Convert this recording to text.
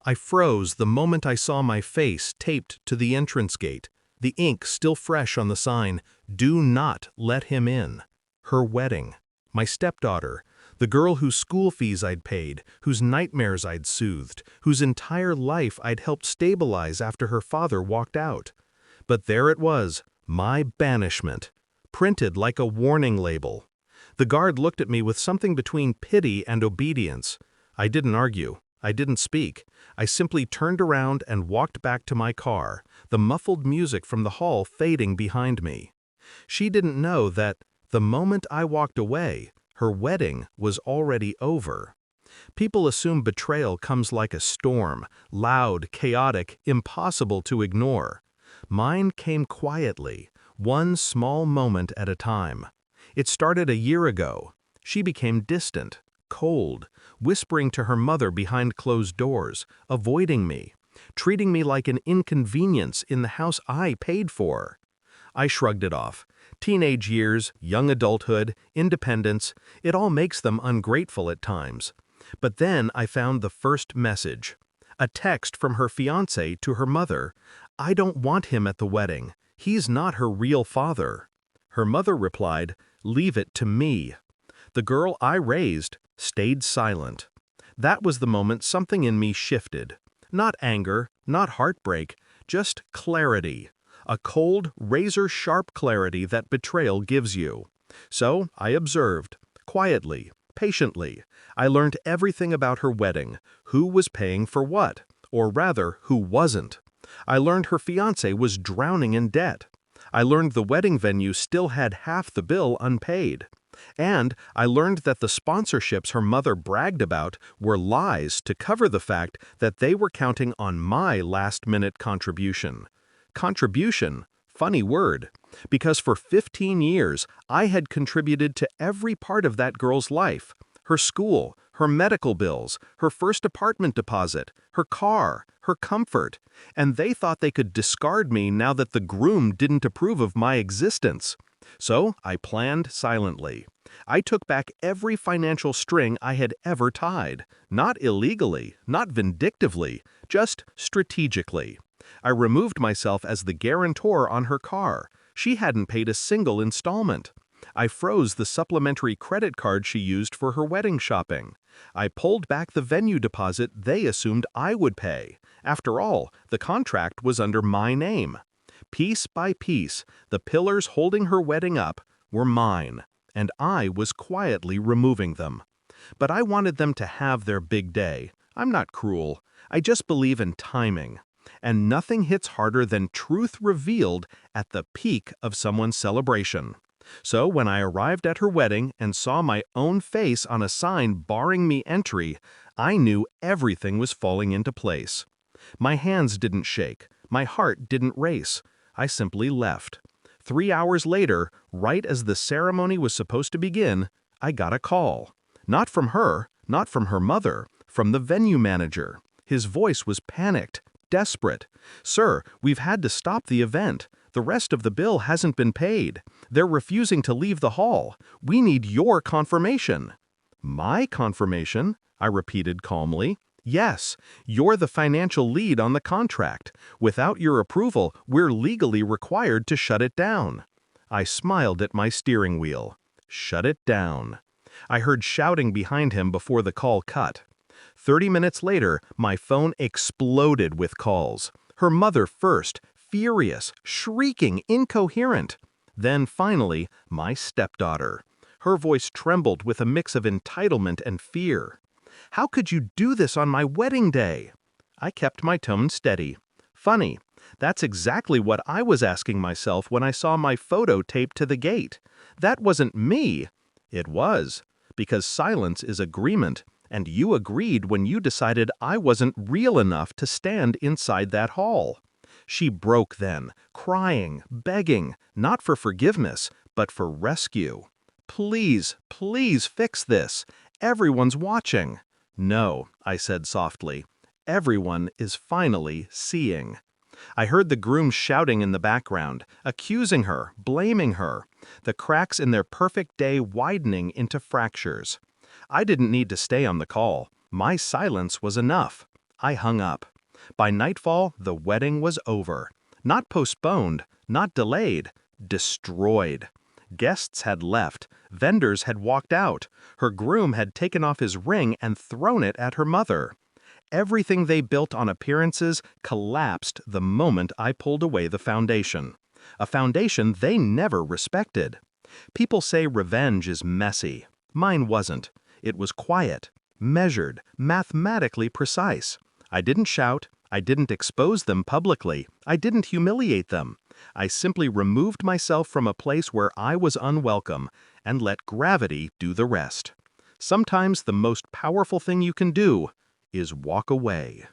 I froze the moment I saw my face taped to the entrance gate, the ink still fresh on the sign, "Do not let him in." Her wedding. My stepdaughter. The girl whose school fees I'd paid, whose nightmares I'd soothed, whose entire life I'd helped stabilize after her father walked out. But there it was, my banishment, printed like a warning label. The guard looked at me with something between pity and obedience. I didn't argue. I didn't speak. I simply turned around and walked back to my car, the muffled music from the hall fading behind me. She didn't know that, the moment I walked away, her wedding was already over. People assume betrayal comes like a storm, loud, chaotic, impossible to ignore. Mine came quietly, one small moment at a time. It started a year ago. She became distant, cold, whispering to her mother behind closed doors, avoiding me, treating me like an inconvenience in the house I paid for. I shrugged it off. Teenage years, young adulthood, independence, it all makes them ungrateful at times. But then I found the first message. A text from her fiancé to her mother. "I don't want him at the wedding. He's not her real father." Her mother replied, "Leave it to me." The girl I raised stayed silent. That was the moment something in me shifted. Not anger, not heartbreak, just clarity. A cold, razor-sharp clarity that betrayal gives you. So I observed, quietly, patiently. I learned everything about her wedding, who was paying for what, or rather, who wasn't. I learned her fiancé was drowning in debt. I learned the wedding venue still had half the bill unpaid. And I learned that the sponsorships her mother bragged about were lies to cover the fact that they were counting on my last-minute contribution. Contribution, funny word, because for 15 years I had contributed to every part of that girl's life. Her school, her medical bills, her first apartment deposit, her car, her comfort, and they thought they could discard me now that the groom didn't approve of my existence. So I planned silently. I took back every financial string I had ever tied, not illegally, not vindictively, just strategically. I removed myself as the guarantor on her car. She hadn't paid a single installment. I froze the supplementary credit card she used for her wedding shopping. I pulled back the venue deposit they assumed I would pay. After all, the contract was under my name. Piece by piece, the pillars holding her wedding up were mine, and I was quietly removing them. But I wanted them to have their big day. I'm not cruel. I just believe in timing. And nothing hits harder than truth revealed at the peak of someone's celebration. So when I arrived at her wedding and saw my own face on a sign barring me entry, I knew everything was falling into place. My hands didn't shake. My heart didn't race. I simply left. 3 hours later, right as the ceremony was supposed to begin, I got a call. Not from her, not from her mother, from the venue manager. His voice was panicked, desperate. "Sir, we've had to stop the event. The rest of the bill hasn't been paid. They're refusing to leave the hall. We need your confirmation." "My confirmation?" I repeated calmly. "Yes, you're the financial lead on the contract. Without your approval, we're legally required to shut it down." I smiled at my steering wheel. Shut it down. I heard shouting behind him before the call cut. 30 minutes later, my phone exploded with calls. Her mother first, furious, shrieking, incoherent. Then finally, my stepdaughter. Her voice trembled with a mix of entitlement and fear. "How could you do this on my wedding day?" I kept my tone steady. Funny, that's exactly what I was asking myself when I saw my photo taped to the gate. That wasn't me. It was, because silence is agreement, and you agreed when you decided I wasn't real enough to stand inside that hall. She broke then, crying, begging, not for forgiveness, but for rescue. "Please, please fix this. Everyone's watching." "No," I said softly. "Everyone is finally seeing." I heard the groom shouting in the background, accusing her, blaming her, the cracks in their perfect day widening into fractures. I didn't need to stay on the call. My silence was enough. I hung up. By nightfall, the wedding was over. Not postponed, not delayed, destroyed. Guests had left, vendors had walked out, her groom had taken off his ring and thrown it at her mother. Everything they built on appearances collapsed the moment I pulled away the foundation. A foundation they never respected. People say revenge is messy. Mine wasn't. It was quiet, measured, mathematically precise. I didn't shout. I didn't expose them publicly. I didn't humiliate them. I simply removed myself from a place where I was unwelcome and let gravity do the rest. Sometimes the most powerful thing you can do is walk away.